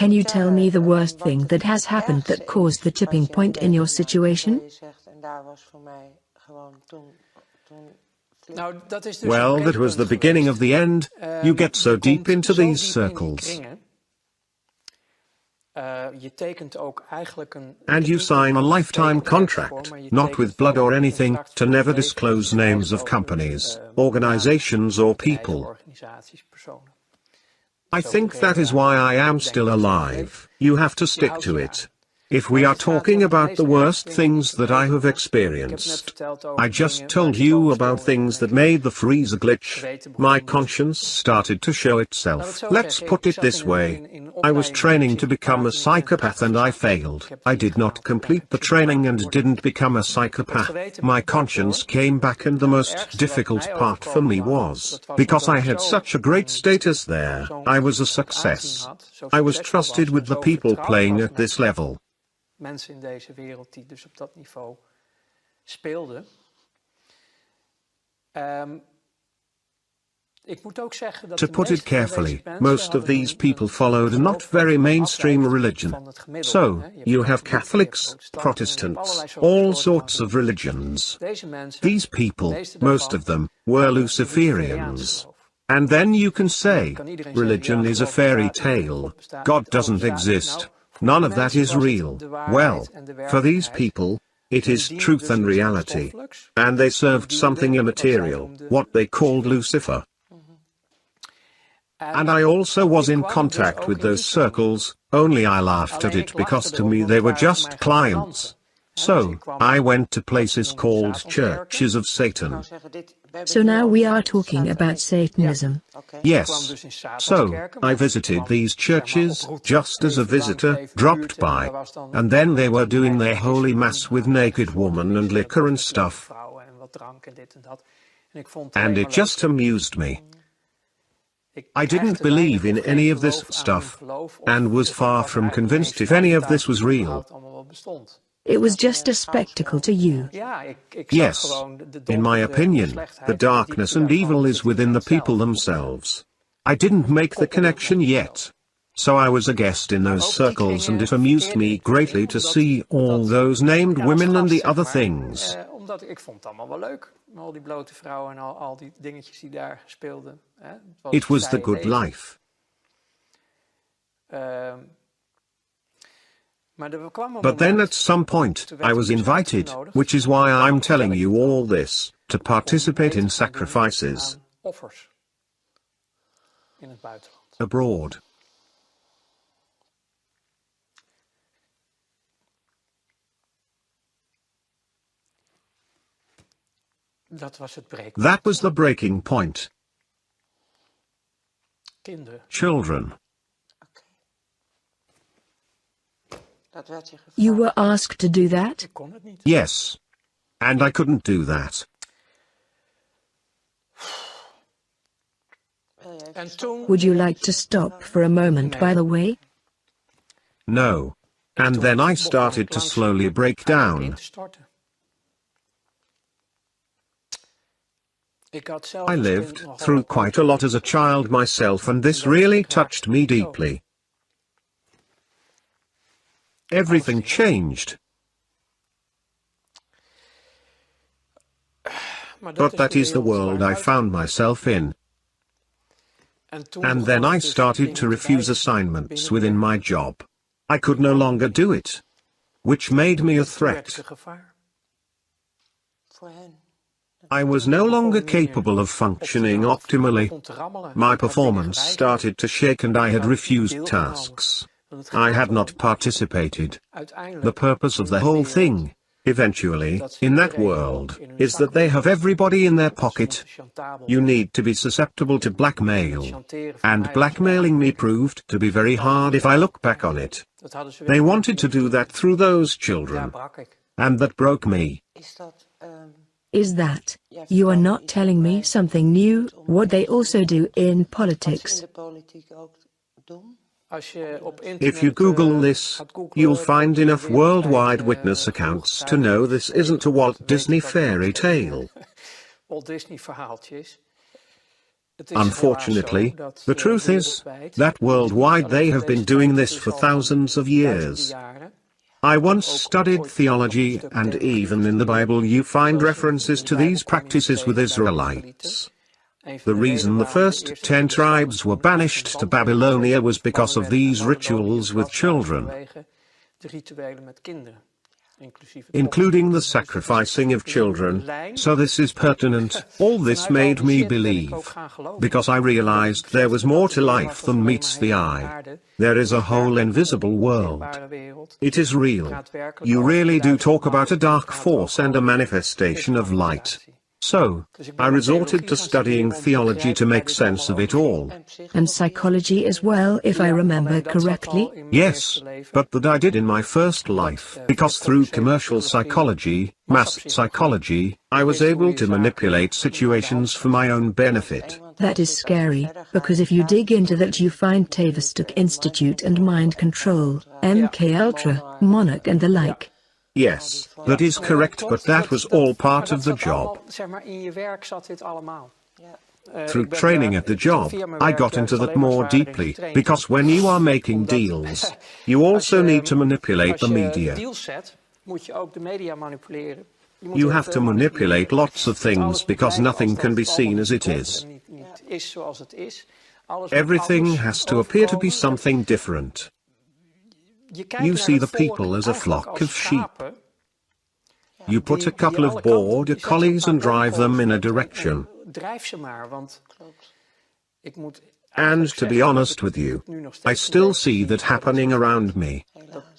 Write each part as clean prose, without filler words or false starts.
Can you tell me the worst thing that has happened that caused the tipping point in your situation? Well, that was the beginning of the end. You get so deep into these circles. And you sign a lifetime contract, not with blood or anything, to never disclose names of companies, organizations or people. I think that is why I am still alive. You have to stick to it. If we are talking about the worst things that I have experienced, I just told you about things that made the freezer glitch. My conscience started to show itself. Let's put it this way. I was training to become a psychopath and I failed. I did not complete the training and didn't become a psychopath. My conscience came back, and the most difficult part for me was, because I had such a great status there, I was a success. I was trusted with the people playing at this level. Mensen in deze wereld die dus op dat niveau speelden. To put it carefully, most of these people followed a not very mainstream religion. So, you have Catholics, Protestants, all sorts of religions. These people, most of them, were Luciferians. And then you can say, religion is a fairy tale, God doesn't exist. None of that is real. Well, for these people, it is truth and reality. And they served something immaterial, what they called Lucifer. And I also was in contact with those circles, only I laughed at it because to me they were just clients. So, I went to places called churches of Satan. So now we are talking about Satanism. Yes. So, I visited these churches, just as a visitor dropped by. And then they were doing their holy mass with naked women and liquor and stuff. And it just amused me. I didn't believe in any of this stuff, and was far from convinced if any of this was real. It was just a spectacle to you. Yes. In my opinion, the darkness and evil is within the people themselves. I didn't make the connection yet. So I was a guest in those circles, and it amused me greatly to see all those named women and the other things. It was the good life. But then at some point, I was invited, which is why I'm telling you all this, to participate in sacrifices abroad. That was the breaking point. Children. You were asked to do that? Yes. And I couldn't do that. Would you like to stop for a moment, by the way? No. And then I started to slowly break down. I lived through quite a lot as a child myself, and this really touched me deeply. Everything changed. But that is the world I found myself in. And then I started to refuse assignments within my job. I could no longer do it, which made me a threat. I was no longer capable of functioning optimally. My performance started to shake and I had refused tasks. I had not participated. The purpose of the whole thing, eventually, in that world, is that they have everybody in their pocket. You need to be susceptible to blackmail. And blackmailing me proved to be very hard if I look back on it. They wanted to do that through those children. And that broke me. Is that, you are not telling me something new, what they also do in politics? If you Google this, you'll find enough worldwide witness accounts to know this isn't a Walt Disney fairy tale. Unfortunately, the truth is that worldwide they have been doing this for thousands of years. I once studied theology, and even in the Bible you find references to these practices with Israelites. The reason the first 10 tribes were banished to Babylonia was because of these rituals with children, including the sacrificing of children. So this is pertinent. All this made me believe, because I realized there was more to life than meets the eye. There is a whole invisible world. It is real. You really do talk about a dark force and a manifestation of light. So, I resorted to studying theology to make sense of it all. And psychology as well, if I remember correctly? Yes, but that I did in my first life, because through commercial psychology, mass psychology, I was able to manipulate situations for my own benefit. That is scary, because if you dig into that you find Tavistock Institute and mind control, MK Ultra, Monarch and the like. Yes, that is correct, but that was all part of the job. Through training at the job, I got into that more deeply, because when you are making deals, you also need to manipulate the media. You have to manipulate lots of things because nothing can be seen as it is. Everything has to appear to be something different. You see the people as a flock of sheep. You put a couple of border collies and drive them in a direction. And to be honest with you, I still see that happening around me.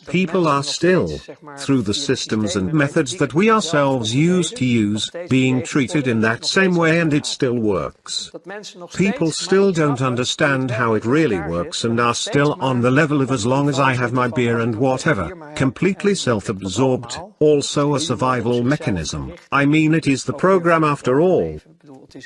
People are still, through the systems and methods that we ourselves used to use, being treated in that same way, and it still works. People still don't understand how it really works and are still on the level of as long as I have my beer and whatever, completely self-absorbed, also a survival mechanism. I mean, it is the program after all.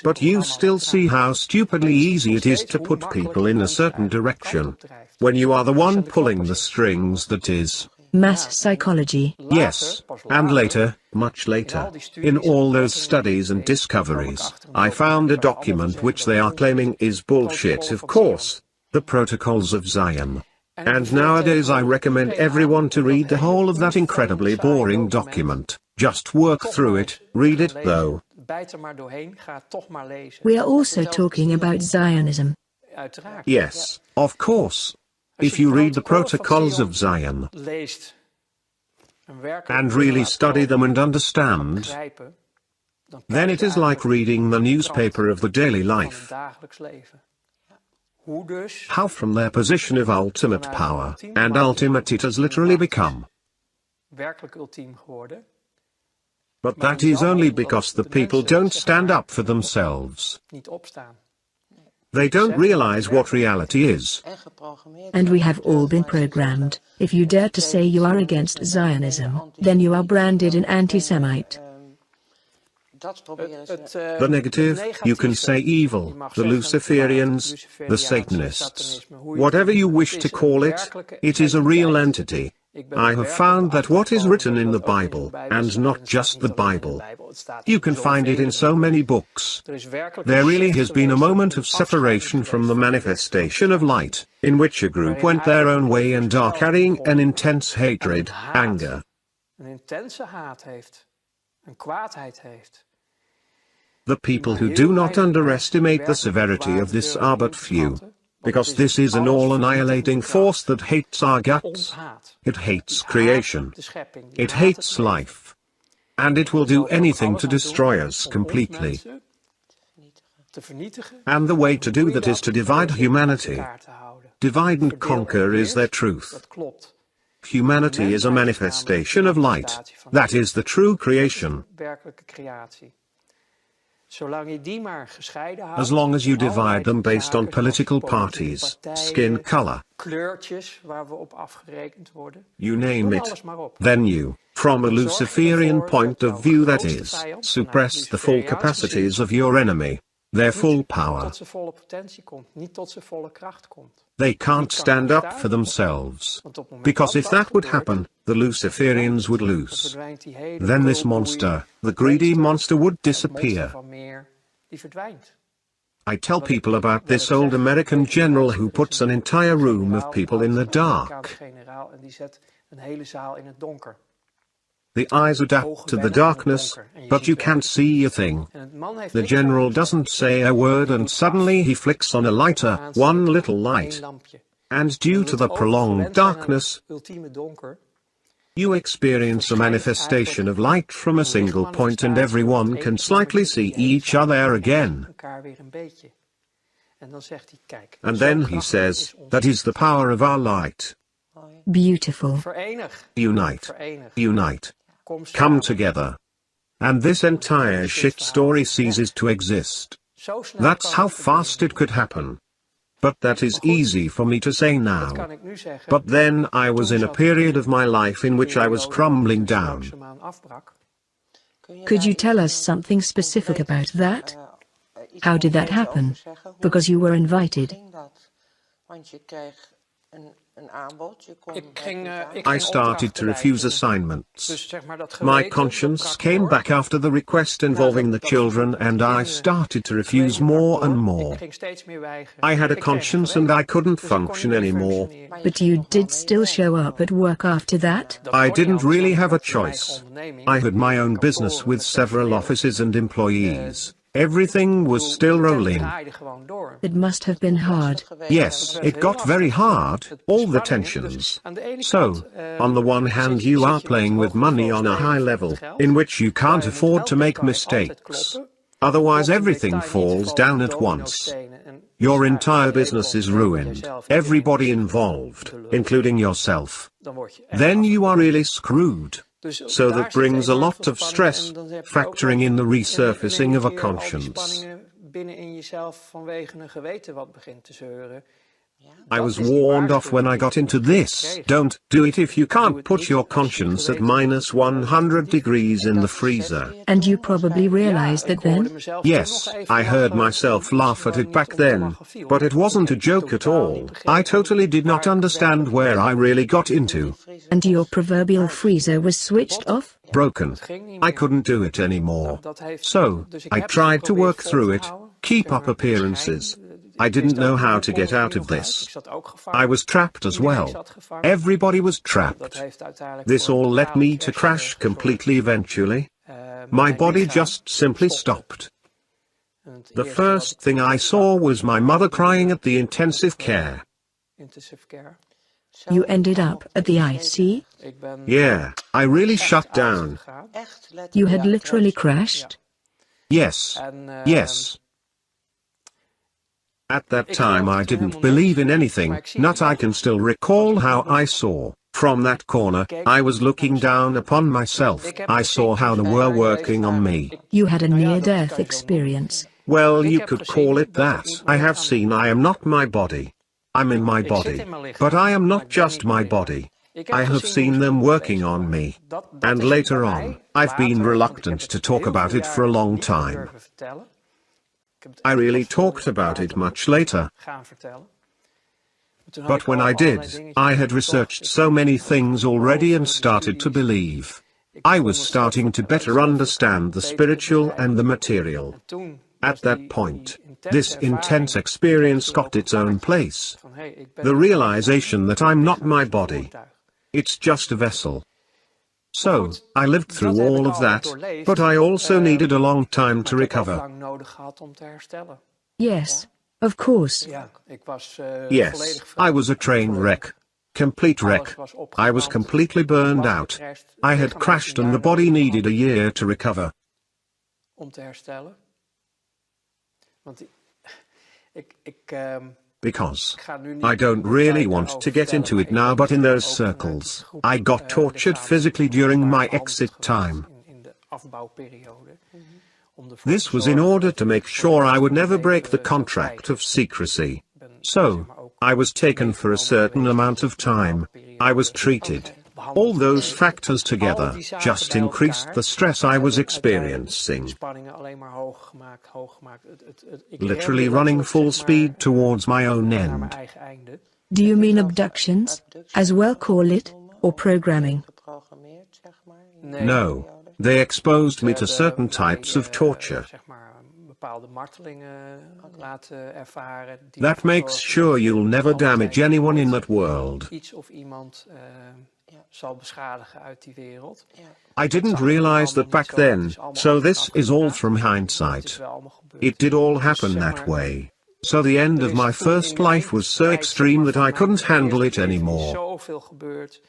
But you still see how stupidly easy it is to put people in a certain direction, when you are the one pulling the strings, that is. Mass psychology. Yes, and later, much later, in all those studies and discoveries, I found a document which they are claiming is bullshit, of course, the Protocols of Zion. And nowadays I recommend everyone to read the whole of that incredibly boring document. Just work through it, read it though. We are also talking about Zionism. Yes, of course. If you read the Protocols of Zion and really study them and understand, then it is like reading the newspaper of the daily life. How from their position of ultimate power, and ultimate it has literally become. But that is only because the people don't stand up for themselves. They don't realize what reality is. And we have all been programmed. If you dare to say you are against Zionism, then you are branded an anti-Semite. The negative, you can say evil, the Luciferians, the Satanists, whatever you wish to call it, it is a real entity. I have found that what is written in the Bible, and not just the Bible, you can find it in so many books. There really has been a moment of separation from the manifestation of light, in which a group went their own way and are carrying an intense hatred, anger. The people who do not underestimate the severity of this are but few. Because this is an all-annihilating force that hates our guts. It hates creation. It hates life. And it will do anything to destroy us completely. And the way to do that is to divide humanity. Divide and conquer is their truth. Humanity is a manifestation of light. That is the true creation. As long as you divide them based on political parties, skin color, you name it, then you, from a Luciferian point of view, that is, suppress the full capacities of your enemy, their full power. They can't stand up for themselves. Because if that would happen, the Luciferians would lose. Then this monster, the greedy monster, would disappear. I tell people about this old American general who puts an entire room of people in the dark. The eyes adapt to the darkness, but you can't see a thing. The general doesn't say a word and suddenly he flicks on a lighter, one little light. And due to the prolonged darkness, you experience a manifestation of light from a single point and everyone can slightly see each other again. And then he says, that is the power of our light. Beautiful. Unite. Unite. Come together. And this entire shit story ceases to exist. That's how fast it could happen. But that is easy for me to say now. But then I was in a period of my life in which I was crumbling down. Could you tell us something specific about that? How did that happen? Because you were invited. I started to refuse assignments. My conscience came back after the request involving the children and I started to refuse more and more. I had a conscience and I couldn't function anymore. But you did still show up at work after that? I didn't really have a choice. I had my own business with several offices and employees. Everything was still rolling. It must have been hard. Yes, it got very hard, all the tensions. So, on the one hand you are playing with money on a high level, in which you can't afford to make mistakes. Otherwise everything falls down at once. Your entire business is ruined, everybody involved, including yourself. Then you are really screwed. So that brings a lot of stress, factoring in the resurfacing of a conscience. I was warned off when I got into this. Don't do it if you can't put your conscience at minus 100 degrees in the freezer. And you probably realized that then? Yes, I heard myself laugh at it back then, but it wasn't a joke at all. I totally did not understand where I really got into. And your proverbial freezer was switched off? Broken. I couldn't do it anymore. So, I tried to work through it, keep up appearances. I didn't know how to get out of this. I was trapped as well. Everybody was trapped. This all led me to crash completely eventually. My body just simply stopped. The first thing I saw was my mother crying at the intensive care. You ended up at the IC? Yeah, I really shut down. You had literally crashed? Yes. Yes. At that time I didn't believe in anything, not I can still recall how I saw. From that corner, I was looking down upon myself. I saw how they were working on me. You had a near-death experience. Well, you could call it that. I have seen I am not my body. I'm in my body. But I am not just my body. I have seen them working on me. And later on, I've been reluctant to talk about it for a long time. I really talked about it much later. But when I did, I had researched so many things already and started to believe. I was starting to better understand the spiritual and the material. At that point, this intense experience got its own place. The realization that I'm not my body. It's just a vessel. So, I lived through all of that, but I also needed a long time to recover. Yes, of course. Yes, I was a train wreck. Complete wreck. I was completely burned out. I had crashed and the body needed a year to recover. Because I don't really want to get into it now, but in those circles, I got tortured physically during my exit time. This was in order to make sure I would never break the contract of secrecy. So, I was taken for a certain amount of time. I was treated. All those factors together just increased the stress I was experiencing. Literally running full speed towards my own end. Do you mean abductions, as well call it, or programming? No, they exposed me to certain types of torture. bepaalde martelingen laten ervaren. Die That ervoor makes zorgen sure dat je you'll never altijd damage anyone in that nooit world. iets of iemand zal beschadigen uit die wereld. I didn't realize that back then, so this is all from hindsight. It did all happen that way. So the end of my first life was so extreme that I couldn't handle it anymore. Zoveel gebeurd,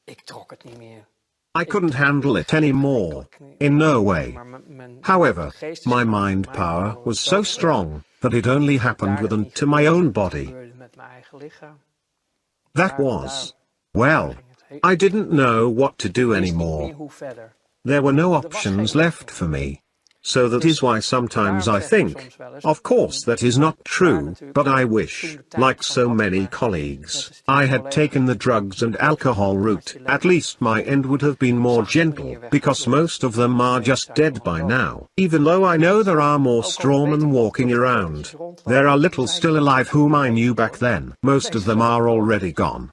ik trok het niet meer. I couldn't handle it anymore, in no way. However, my mind power was so strong that it only happened within to my own body. That was, well, I didn't know what to do anymore. There were no options left for me. So that is why sometimes I think, of course that is not true, but I wish, like so many colleagues, I had taken the drugs and alcohol route. At least my end would have been more gentle, because most of them are just dead by now. Even though I know there are more strawmen walking around, there are little still alive whom I knew back then. Most of them are already gone.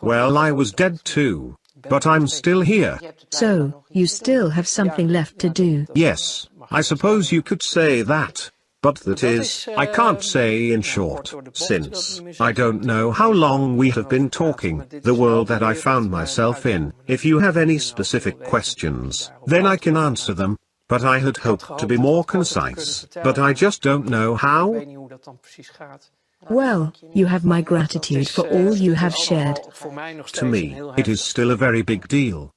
Well, I was dead too. But I'm still here. So, you still have something left to do. Yes, I suppose you could say that. But that is, I can't say in short, since I don't know how long we have been talking, the world that I found myself in. If you have any specific questions, then I can answer them. But I had hoped to be more concise, but I just don't know how. Well, you have my gratitude for all you have shared. To me, it is still a very big deal.